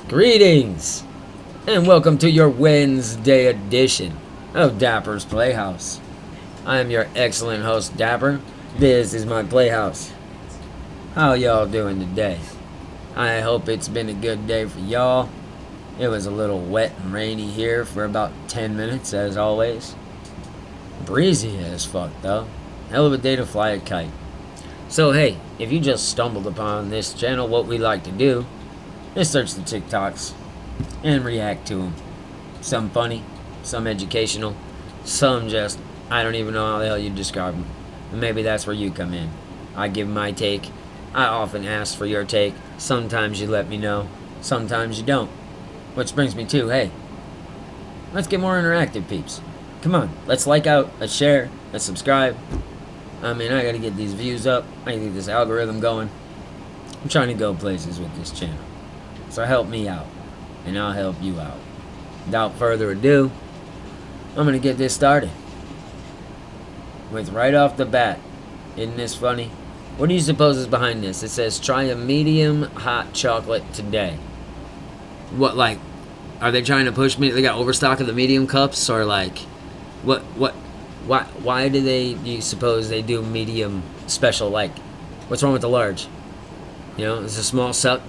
Greetings, and welcome to your Wednesday edition of Dapper's Playhouse. I am your excellent host, Dapper. This is my playhouse. How y'all doing today? I hope it's been a good day for y'all. It was a little wet and rainy here for about 10 minutes, as always. Breezy as fuck, though. Hell of a day to fly a kite. So hey, if you just stumbled upon this channel, what we like to do is search the TikToks and react to them. Some funny, some educational, some just, I don't even know how the hell you describe them. And maybe that's where you come in. I give my take. I often ask for your take. Sometimes you let me know. Sometimes you don't. Which brings me to, hey, let's get more interactive, peeps. Come on, let's like out, let's share, let's subscribe. I mean, I gotta get these views up. I gotta get this algorithm going. I'm trying to go places with this channel. So help me out, and I'll help you out. Without further ado, I'm gonna get this started. With right off the bat, isn't this funny? What do you suppose is behind this? It says, try a medium hot chocolate today. What, like, are they trying to push me? They got overstock of the medium cups, or like, why do you suppose they do medium special? Like, what's wrong with the large? You know, it's a small suck.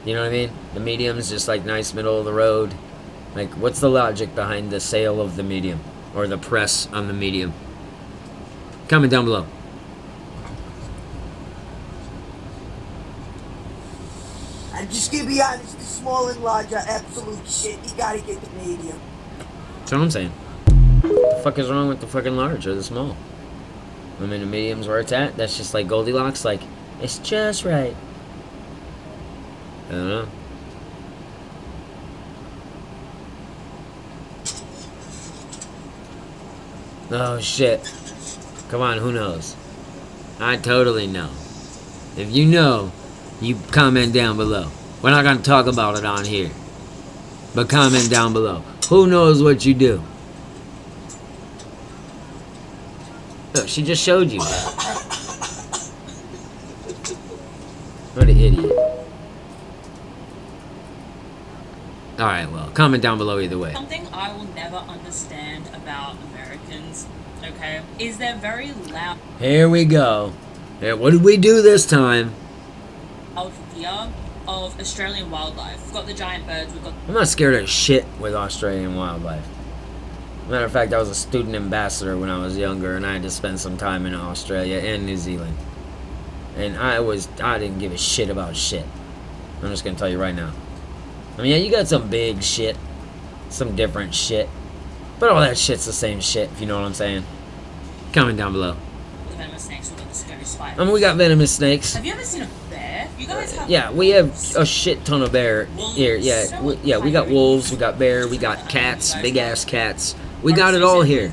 You know what I mean? The medium is just like nice middle of the road. Like, what's the logic behind the sale of the medium? Or the press on the medium? Comment down below. I'm just gonna be honest, the small and large are absolute shit. You gotta get the medium. That's what I'm saying. What the fuck is wrong with the fucking large or the small? I mean, the medium's where it's at. That's just like Goldilocks. Like, it's just right. I don't know. Oh shit. Come on, who knows? I totally know. If you know, you comment down below. We're not gonna talk about it on here. But comment down below. Who knows what you do? Look, she just showed you. What an idiot. Alright, well, comment down below either way. Something I will never understand about Americans, okay, is they're very loud. Here we go. Hey, what did we do this time? Fear of Australian wildlife. We've got the giant birds, we've got... I'm not scared of shit with Australian wildlife. Matter of fact, I was a student ambassador when I was younger, and I had to spend some time in Australia and New Zealand. And I didn't give a shit about shit. I'm just gonna tell you right now. I mean, yeah, you got some big shit, some different shit, but all that shit's the same shit, if you know what I'm saying. Comment down below. the venomous snakes, we've got the scary spiders. I mean, we got venomous snakes. Have you ever seen a bear? You guys have... Yeah, we have a shit ton of bear here. Yeah, we got wolves, we got bear, we got cats, big ass cats. We got it all here.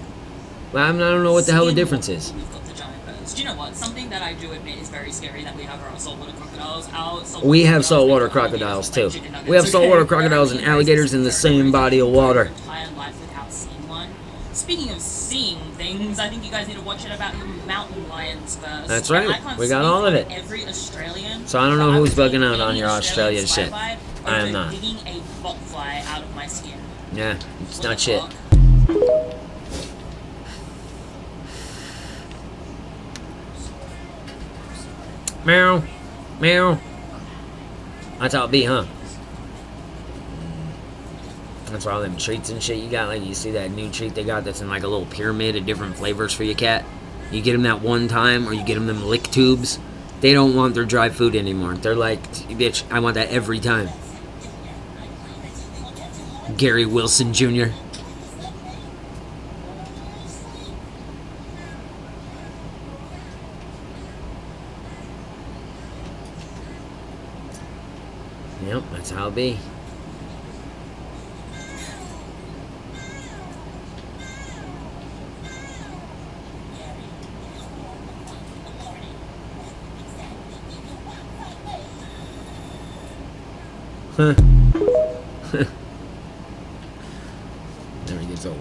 Well, I don't know what the hell the difference is. We've got the giant birds. Do you know what? Something that I do admit is very scary that we have our saltwater crocodiles. We have saltwater crocodiles too. We have saltwater crocodiles and alligators in the same body of water. Entire life without seeing one. Speaking of seeing things, I think you guys need to watch it about your mountain lions first. That's right. We got all of it. Every Australian. So I don't know who's bugging out on your Australian shit. I am not. Digging a botfly out of my skin. Yeah, it's not shit. Meow. Meow. That's how it be, huh? That's why all them treats and shit you got. Like, you see that new treat they got that's in like a little pyramid of different flavors for your cat? You get them that one time, or you get them lick tubes. They don't want their dry food anymore. They're like, bitch, I want that every time. Gary Wilson Jr. Yep, that's how it be. Huh. Never gets old.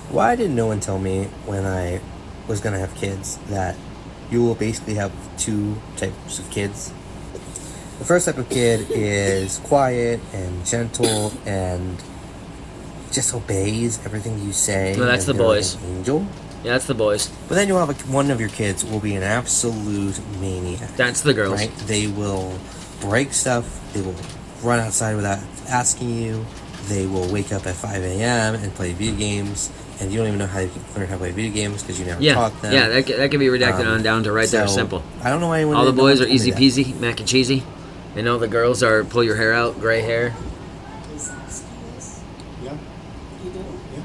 Why didn't no one tell me when I was gonna have kids that you will basically have two types of kids? The first type of kid is quiet and gentle and just obeys everything you say. No, that's and the they're like boys. an angel. Yeah, that's the boys. But then you'll have one of your kids will be an absolute maniac. That's the girls. Right? They will break stuff. They will run outside without asking you. They will wake up at 5 a.m. and play video games. And you don't even know how to learn how to play video games because you never taught them. Yeah, that can be redacted on down to right there, simple. I don't know why anyone. All the no boys one are told me easy that. peasy, mac and cheesy. And all the girls are pull your hair out, gray hair. Yeah, You do? yeah.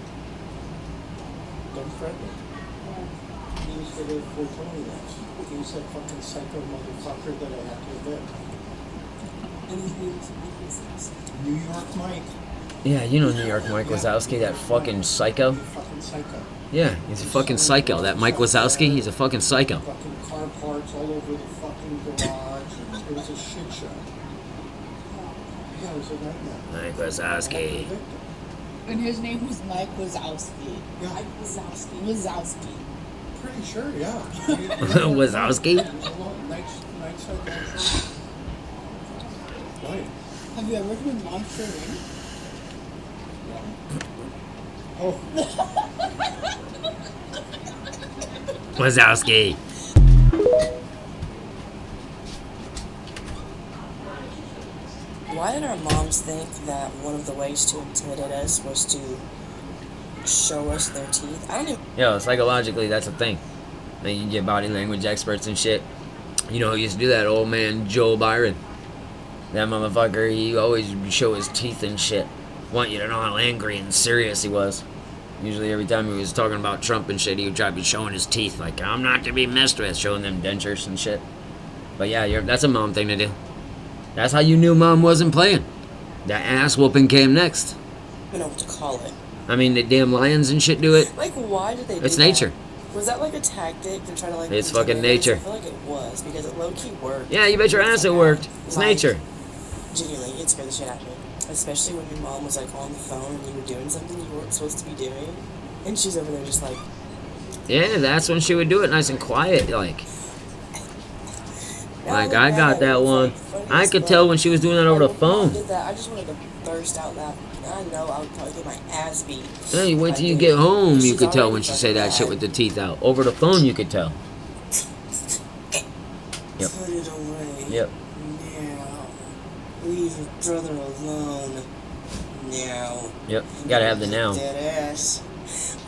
Don't threaten it. He used to live 420 once. He's that fucking psycho motherfucker that I have to live. New York Mike. Yeah, you know New York Mike Wazowski, that fucking psycho. Fucking psycho. Yeah, he's a fucking psycho. That Mike Wazowski, he's a fucking psycho. Fucking car parts all over the fucking garage. And it was a shit show. Yeah, it was a nightmare. Mike Wazowski. And his name was Mike Wazowski. Yeah. Mike Wazowski. Wazowski. Pretty sure, yeah. Wazowski? Nights like that. Right. Have you ever been Monster Ring? Oh, Wazowski. Why did our moms think that one of the ways to intimidate us was to show us their teeth? I don't even. Yo, psychologically, that's a thing. Like, you get body language experts and shit. You know who used to do that? Old man Joe Byron. That motherfucker, he always show his teeth and shit. Want you to know how angry and serious he was. Usually every time he was talking about Trump and shit, he would try to be showing his teeth. Like, I'm not to be messed with. Showing them dentures and shit. But yeah, that's a mom thing to do. That's how you knew mom wasn't playing. That ass whooping came next. I don't know what to call it. I mean, the damn lions and shit do it. Like, why did they do It's that? nature. Was that like a tactic to try to like... It's fucking intimidate us? nature. I feel like it was, because it low-key worked. Yeah, you bet your ass it worked. It's Like, nature. Genuinely, it scared the shit out of me. Especially when your mom was like on the phone and you were doing something you weren't supposed to be doing. And she's over there just like... Yeah, that's when she would do it nice and quiet, like. Now Like, look I back, got that it's, one. like, funny I as could fuck. tell when she was doing that over the Like, when Mom phone. did that, I just wanted to burst out laughing. I know I would probably get my ass beat. Hey, wait till you Like, get home, you she's could tell already when she say fucking that shit mad. with the teeth out. Over the phone, you could tell. Yep. Put it away. Yep. Now. Leave your brother alone. Now. Yep. Gotta have the now. Dead ass.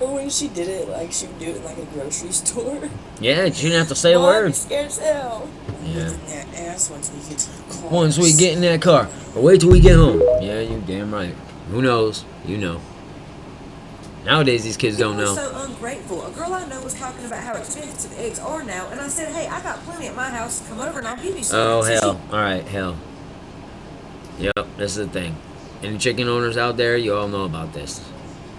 Or when she did it, like she would do it in like a grocery store. Yeah, she didn't have to say a Oh, I'd be word. scared as hell. Yeah. Looking that ass once we get to the car. Once we get in that car. Or wait till we get home. Yeah, you damn right. Who knows? You know. Nowadays, these kids don't People know. are so ungrateful. A girl I know was talking about how expensive eggs are now, and I said, hey, I got plenty at my house. Come over and I'll give you some. Oh, So she- hell. Alright, hell. Yep, this is the thing. Any chicken owners out there, you all know about this.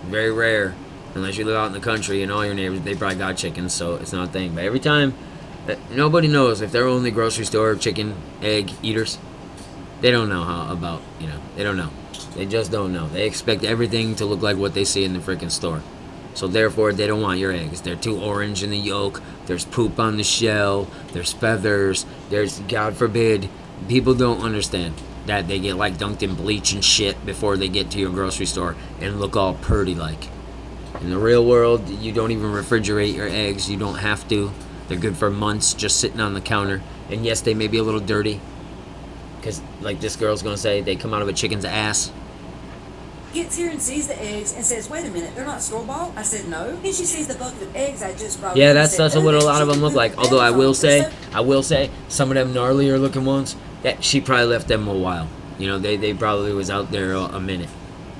Very rare. Unless you live out in the country and all your neighbors, they probably got chickens, so it's not a thing. But every time, nobody knows if they're only grocery store chicken, egg eaters. They don't know how about, they don't know. They just don't know. They expect everything to look like what they see in the freaking store. So therefore, they don't want your eggs. They're too orange in the yolk. There's poop on the shell. There's feathers. There's, God forbid, people don't understand that they get like dunked in bleach and shit before they get to your grocery store and look all purty like. In the real world, you don't even refrigerate your eggs. You don't have to. They're good for months just sitting on the counter. And yes, they may be a little dirty. Because, like this girl's going to say, they come out of a chicken's ass. Gets here and sees the eggs and says, wait a minute, they're not store-bought? I said, no. Then she sees the bucket of eggs I just brought. Yeah, in and that's said, what a "Oh, lot of them look like. Although I will say, So- some of them gnarlier looking ones, that she probably left them a while. They probably was out there a minute.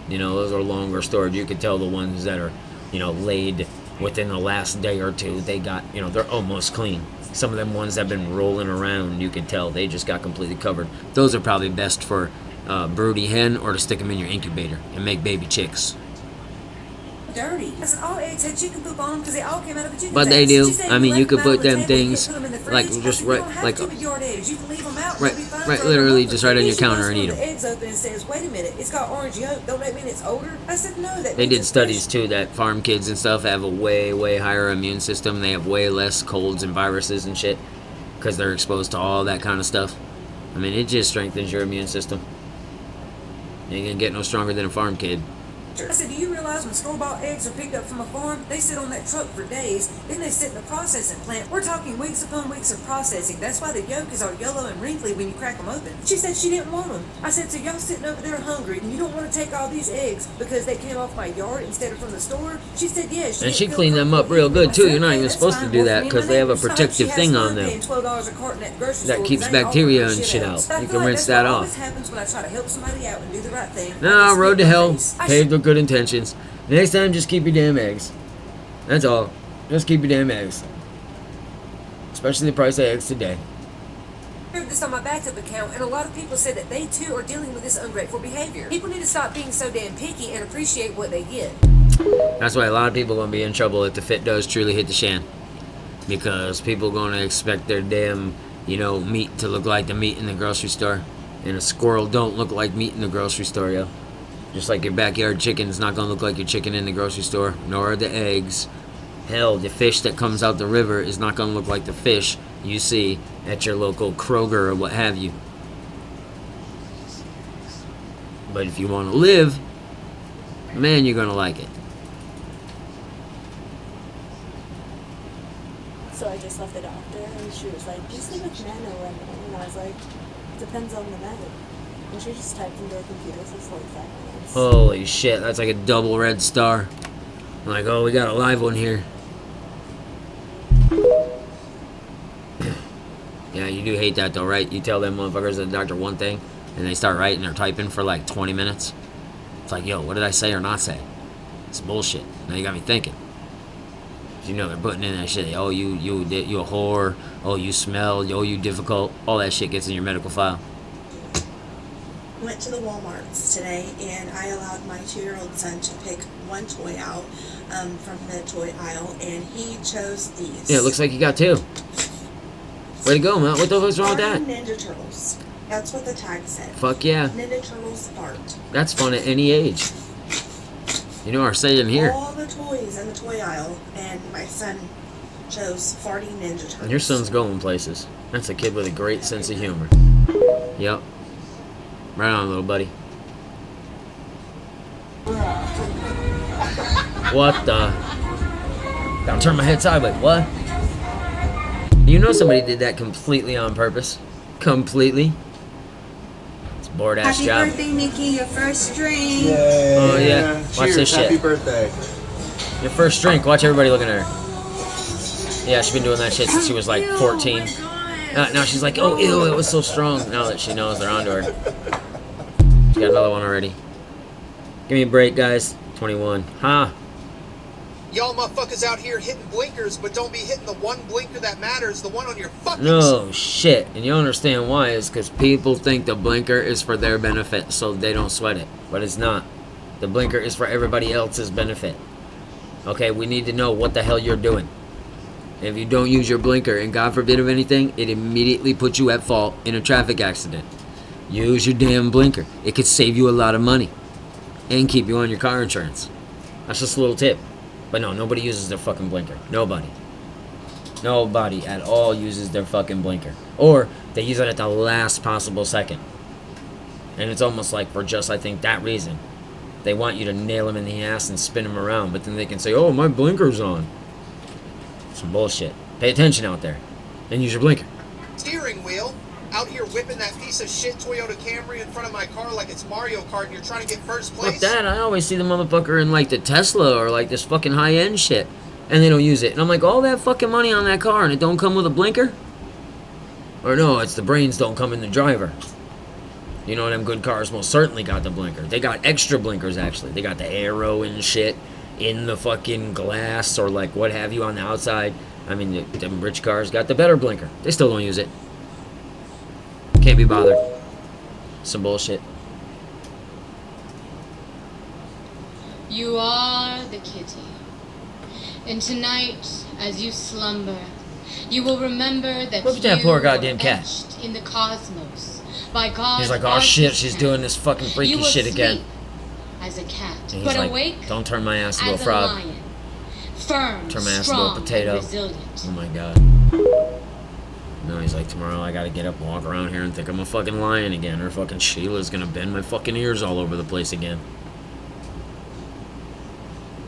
Those are longer stored. You could tell the ones that are, laid within the last day or two, they got, they're almost clean. Some of them ones that have been rolling around, you can tell they just got completely covered. Those are probably best for broody hen or to stick them in your incubator and make baby chicks. dirty. I said, all eggs had chicken poop on them because they all came out of a chicken. But they do. She said, I mean, left you could them out put on the them table, things, you put them in the like, fridge. I just said, you right- don't have like- to with yard eggs. You can leave them out. Right- They'll be fine right, for literally a month. just right on Then your she counter goes and to eat the 'em. eggs open and says, wait a minute, it's got orange yolk. Don't that mean it's older? I said, no. That They means did it's studies fresh. too that farm kids and stuff have a way, way higher immune system. They have way less colds and viruses and shit because they're exposed to all that kind of stuff. I mean, it just strengthens your immune system. You ain't gonna get no stronger than a farm kid. I said, do you realize when store-bought eggs are picked up from a farm, they sit on that truck for days, then they sit in the processing plant. We're talking weeks upon weeks of processing. That's why the yolk is all yellow and wrinkly when you crack them open. She said she didn't want them. I said, so y'all sitting over there hungry, and you don't want to take all these eggs because they came off my yard instead of from the store? She said, yes. And she cleaned them up real good, too. You're not even supposed to do that because they have a protective thing on them that keeps bacteria and shit out. You can rinse that off. No, road to hell, paved with good intentions. Next time, just keep your damn eggs. That's all. Just keep your damn eggs. Especially the price of eggs today. I heard this on my backup account, and a lot of people said that they too are dealing with this ungrateful behavior. People need to stop being so damn picky and appreciate what they get. That's why a lot of people are going to be in trouble if the fit does truly hit the shan. Because people are going to expect their damn, meat to look like the meat in the grocery store. And a squirrel don't look like meat in the grocery store, yo. Just like your backyard chicken's not going to look like your chicken in the grocery store, nor are the eggs. Hell, the fish that comes out the river is not going to look like the fish you see at your local Kroger or what have you. But if you want to live, man, you're going to like it. So I just left the doctor, and she was like, do you sleep with men or women? And I was like, depends on the men. And she just typed into her computer for 45 minutes. Holy shit, that's like a double red star. I'm like, oh, we got a live one here. Yeah, you do hate that though, right? You tell them motherfuckers at the doctor one thing, and they start writing or typing for like 20 minutes. It's like, yo, what did I say or not say? It's bullshit. Now you got me thinking. They're putting in that shit. Oh, you a whore. Oh, you smell. Oh, you difficult. All that shit gets in your medical file. Went to the Walmarts today, and I allowed my 2-year-old son to pick one toy out from the toy aisle, and he chose these. Yeah, it looks like you got two. Way to go, man. What the fuck's wrong with that? Ninja Turtles. That's what the tag said. Fuck yeah. Ninja Turtles Bart. That's fun at any age. You know our saying here. All the toys in the toy aisle, and my son chose Farty Ninja Turtles. And your son's going places. That's a kid with a great sense of humor. Yep. Right on, little buddy. What the? I'll turn my head sideways. What? You know somebody did that completely on purpose. Completely. It's a bored-ass job. Happy birthday, Nikki. Your first drink. Yay. Oh, yeah. Watch Cheers. this shit. Happy birthday. Your first drink. Watch everybody looking at her. Yeah, she's been doing that shit since she was like 14. Now she's like, oh, ew, it was so strong. Now that she knows they're onto her. She got another one already. Give me a break, guys. 21. Huh? Y'all motherfuckers out here hitting blinkers, but don't be hitting the one blinker that matters, the one on your fucking... No shit. And you understand why is because people think the blinker is for their benefit, so they don't sweat it. But it's not. The blinker is for everybody else's benefit. Okay, we need to know what the hell you're doing. If you don't use your blinker, and God forbid of anything, it immediately puts you at fault in a traffic accident. Use your damn blinker. It could save you a lot of money. And keep you on your car insurance. That's just a little tip. But no, nobody uses their fucking blinker. Nobody. Nobody at all uses their fucking blinker. Or they use it at the last possible second. And it's almost like for just, I think, that reason. They want you to nail them in the ass and spin them around. But then they can say, oh, my blinker's on. Some bullshit. Pay attention out there. And use your blinker. Steering wheel. Out here whipping that piece of shit Toyota Camry in front of my car like it's Mario Kart and you're trying to get first place. Like that, I always see the motherfucker in like the Tesla or like this fucking high-end shit. And they don't use it. And I'm like, all that fucking money on that car and it don't come with a blinker? Or no, it's the brains don't come in the driver. You know, them good cars most certainly got the blinker. They got extra blinkers, actually. They got the arrow and shit in the fucking glass or like what have you on the outside. I mean, them rich cars got the better blinker. They still don't use it. Can't be bothered. Some bullshit. You are the kitty. And tonight, as you slumber, you will remember that look at that poor goddamn were cat. etched in the cosmos by God. He's like, oh shit, she's doing this fucking freaky shit again. As a cat, and he's but like, awake don't turn my ass into a as frog. lion, firm, Turn my ass into strong, a potato. and resilient. Oh my god. No, he's like, tomorrow I gotta get up, walk around here, and think I'm a fucking lion again, or fucking Sheila's gonna bend my fucking ears all over the place again.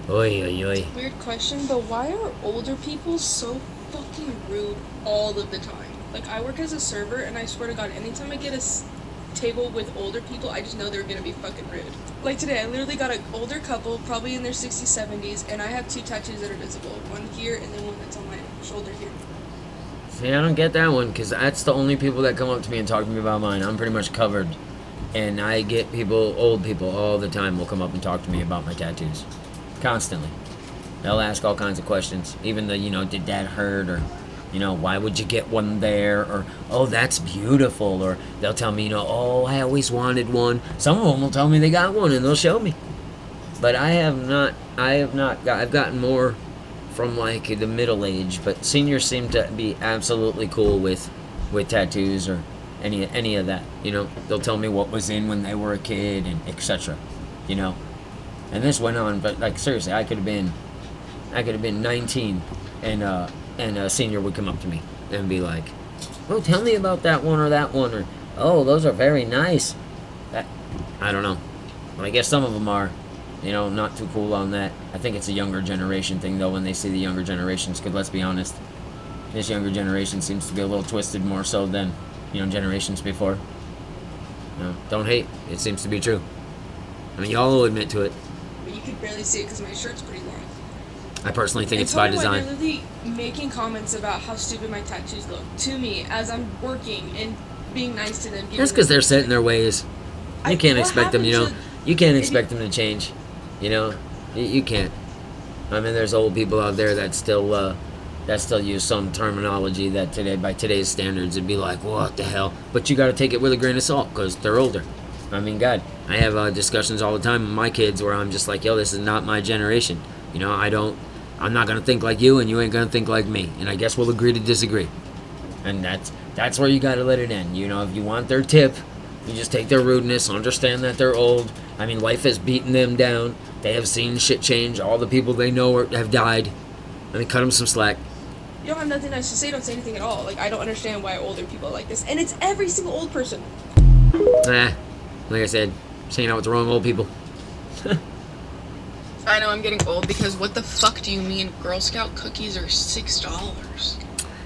Oy, oy, oy. Weird question, but why are older people so fucking rude all of the time? Like, I work as a server, and I swear to God, anytime I get a table with older people, I just know they're gonna be fucking rude. Like today, I literally got an older couple, probably in their 60s, 70s, and I have 2 tattoos that are visible. One here, and then one that's on my shoulder here. See, I don't get that one, because that's the only people that come up to me and talk to me about mine. I'm pretty much covered. And I get people, old people, all the time will come up and talk to me about my tattoos. Constantly. They'll ask all kinds of questions. Even the, did that hurt? Or, why would you get one there? Or, oh, that's beautiful. Or they'll tell me, oh, I always wanted one. Some of them will tell me they got one and they'll show me. But I've gotten more from like the middle age, but seniors seem to be absolutely cool with tattoos or any of that. They'll tell me what was in when they were a kid and etc. And this went on, but like seriously, I could have been 19, and a senior would come up to me and be like, "Oh, tell me about that one or oh, those are very nice." I don't know. I guess some of them are. Not too cool on that. I think it's a younger generation thing, though, when they see the younger generations, because let's be honest, this younger generation seems to be a little twisted more so than, generations before. Don't hate. It seems to be true. I mean, y'all will admit to it. But you could barely see it because my shirt's pretty long. I personally think it's by design. They're literally making comments about how stupid my tattoos look to me as I'm working and being nice to them. That's because they're set in their ways. You can't expect them, you can't expect them to change. You can't. I mean, there's old people out there that still use some terminology that by today's standards it'd be like, what the hell? But you got to take it with a grain of salt because they're older. I mean, God, I have discussions all the time with my kids where I'm just like, yo, this is not my generation. I'm not gonna think like you, and you ain't gonna think like me, and I guess we'll agree to disagree. And that's where you got to let it end. If you want their tip, you just take their rudeness, understand that they're old. I mean, life has beaten them down. They have seen shit change. All the people they know have died. I mean, cut them some slack. You don't have nothing nice to say, don't say anything at all. Like, I don't understand why older people are like this. And it's every single old person. Like I said, just hanging out with the wrong old people. I know I'm getting old because what the fuck do you mean Girl Scout cookies are $6?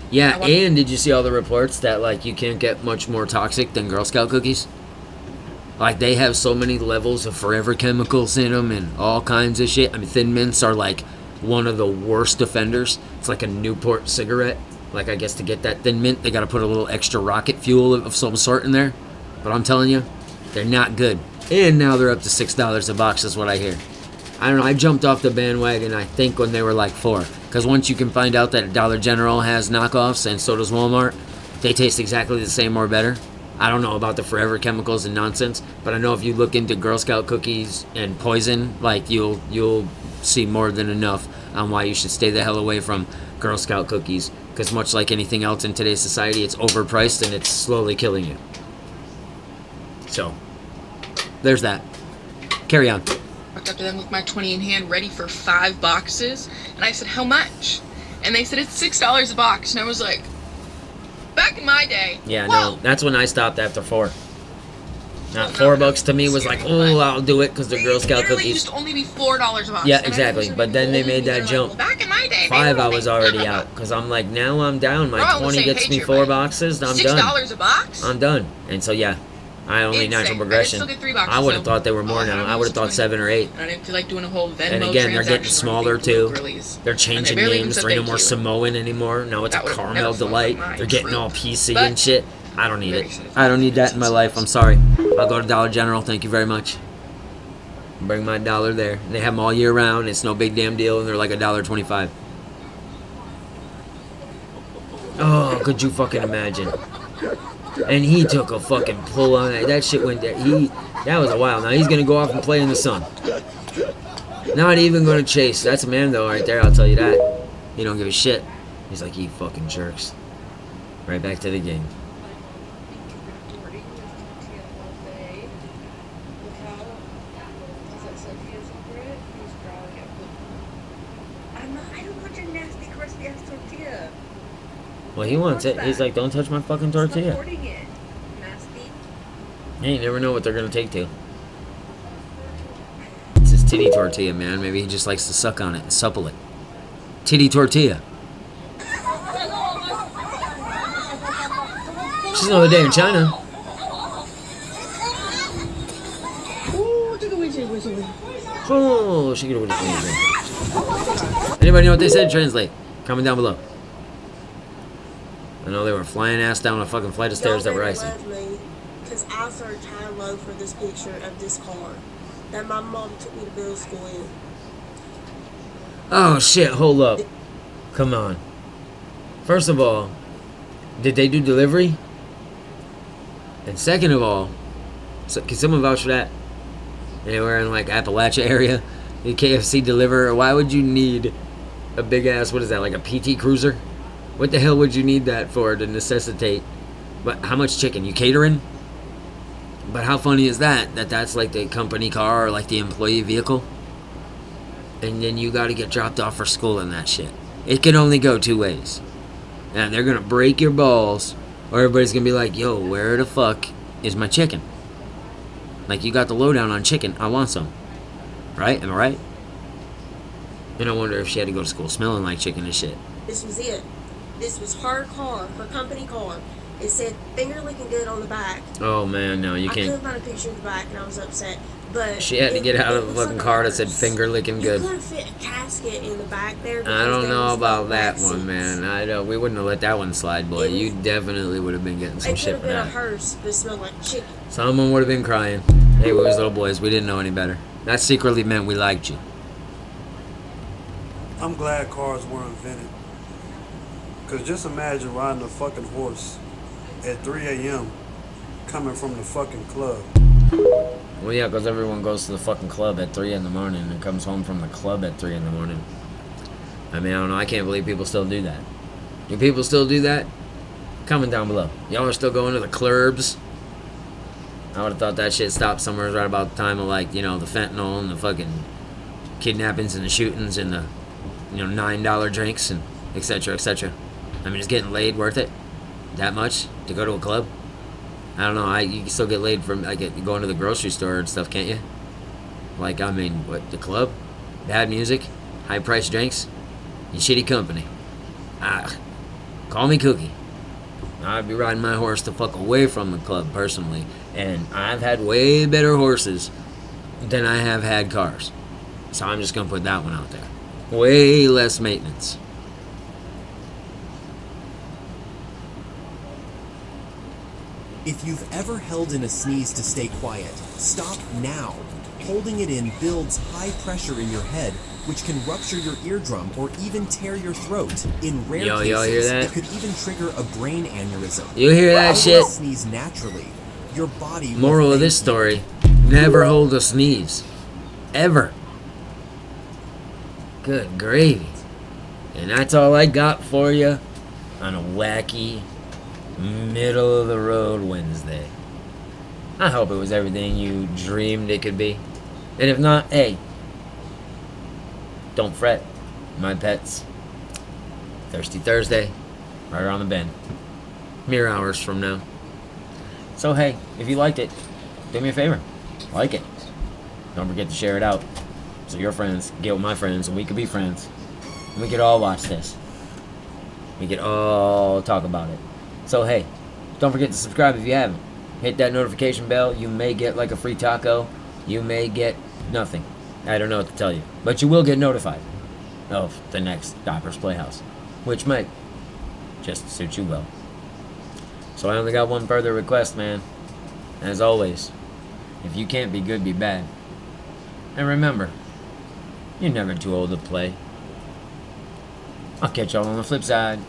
Yeah, and did you see all the reports that, like, you can't get much more toxic than Girl Scout cookies? Like, they have so many levels of forever chemicals in them and all kinds of shit. I mean, Thin Mints are, like, one of the worst offenders. It's like a Newport cigarette. Like, I guess to get that Thin Mint, they got to put a little extra rocket fuel of some sort in there. But I'm telling you, they're not good. And now they're up to $6 a box, is what I hear. I don't know, I jumped off the bandwagon, I think, when they were like $4. Because once you can find out that Dollar General has knockoffs, and so does Walmart, they taste exactly the same or better. I don't know about the forever chemicals and nonsense, but I know if you look into Girl Scout cookies and poison, like, you'll see more than enough on why you should stay the hell away from Girl Scout cookies. Because much like anything else in today's society, it's overpriced and it's slowly killing you. So, there's that. Carry on. Walked up to them with my 20 in hand, ready for 5 boxes, and I said, how much? And they said, it's $6 a box, and I was like, back in my day. Yeah, whoa. No, that's when I stopped after 4. Now, $4 to me was like, oh, I'll do it because they're Girl Scout cookies. It used to only be $4 a box. Yeah, exactly. But then they made that jump. Back in my day, 5, I was already out because I'm like, now I'm down. My 20 gets me 4 boxes. I'm done. $6 a box? I'm done. And so yeah, I only natural progression. I would have thought they were more now. I would have thought 7 or 8. I didn't feel like doing a whole Venmo. And again, they're getting smaller too. They're changing names. They're no more Samoan anymore. Now it's a Caramel Delight. They're getting all PC and shit. I don't need it. I don't need that in my life. I'm sorry. I'll go to Dollar General. Thank you very much. Bring my $1 there. They have them all year round. It's no big damn deal, and they're like $1.25. Oh, could you fucking imagine? And he took a fucking pull on it. That shit went there. That was a while. Now he's gonna go off and play in the sun. Not even gonna chase. That's a man though, right there. I'll tell you that. He don't give a shit. He's like, you fucking jerks. Right back to the game. I don't want your nasty, crispy ass tortilla. Well, he wants it. He's like, don't touch my fucking tortilla. Hoarding it. Nasty. Hey, you never know what they're gonna take to. It's his titty tortilla, man. Maybe he just likes to suck on it and supple it. Titty tortilla. She's another day in China. Oh, she could have. Anybody know what they said? Translate. Comment down below. I know they were flying ass down a fucking flight of stairs that were icy. Because I searched high and low for this picture of this car that my mom took me to middle school in. Oh shit, hold up. Come on. First of all, did they do delivery? And second of all, can someone vouch for that? Anywhere in like Appalachia area, the KFC deliver. Why would you need a big ass, what is that, like a PT Cruiser? What the hell would you need that for to necessitate? But how much chicken? You catering? But how funny is that? That's like the company car or like the employee vehicle? And then you gotta get dropped off for school and that shit. It can only go two ways. And they're gonna break your balls, or everybody's gonna be like, yo, where the fuck is my chicken? Like, you got the lowdown on chicken, I want some. Right? Am I right? And I wonder if she had to go to school smelling like chicken and shit. This was it. This was her car, her company car. It said finger licking good on the back. Oh man, no, you I can't. couldn't find a picture of the back and I was upset. But she had to get out of the fucking car that said finger licking good. You could have fit a casket in the back there. I don't know about that one, man. I don't. We wouldn't have let that one slide, boy. You definitely would have been getting some shit for that. It could have been a hearse, but it smelled like chicken. Someone would have been crying. Hey, we was little boys. We didn't know any better. That secretly meant we liked you. I'm glad cars were invented. Because just imagine riding a fucking horse at 3 a.m. coming from the fucking club. Well, yeah, because everyone goes to the fucking club at 3 in the morning and comes home from the club at 3 in the morning. I mean, I don't know. I can't believe people still do that. Do people still do that? Comment down below. Y'all are still going to the clubs? I would have thought that shit stopped somewhere right about the time of, like, you know, the fentanyl and the fucking kidnappings and the shootings and the, you know, $9 drinks and etc. etc. I mean, is getting laid worth it? That much to go to a club? I don't know. You can still get laid from like going to the grocery store and stuff, can't you? Like, I mean, what, the club? Bad music, high priced drinks, and shitty company. Call me Cookie. I'd be riding my horse the fuck away from the club personally, and I've had way better horses than I have had cars. So I'm just gonna put that one out there. Way less maintenance. If you've ever held in a sneeze to stay quiet, stop now. Holding it in builds high pressure in your head, which can rupture your eardrum or even tear your throat. In rare cases, hear that? it could even trigger a brain aneurysm. You hear that shit? Sneeze naturally. Your body. Moral of this story: never hold a sneeze, ever. Good gravy. And that's all I got for you on a wacky, middle of the road Wednesday. I hope it was everything you dreamed it could be. And if not, hey, don't fret, my pets. Thirsty Thursday, right around the bend. Mere hours from now. So hey, if you liked it, do me a favor, like it. Don't forget to share it out so your friends get with my friends and we could be friends. And we could all watch this. We could all talk about it. So hey, don't forget to subscribe if you haven't. Hit that notification bell. You may get like a free taco. You may get nothing. I don't know what to tell you. But you will get notified of the next Dapper's Playhouse, which might just suit you well. So I only got one further request, man. As always, if you can't be good, be bad. And remember, you're never too old to play. I'll catch y'all on the flip side.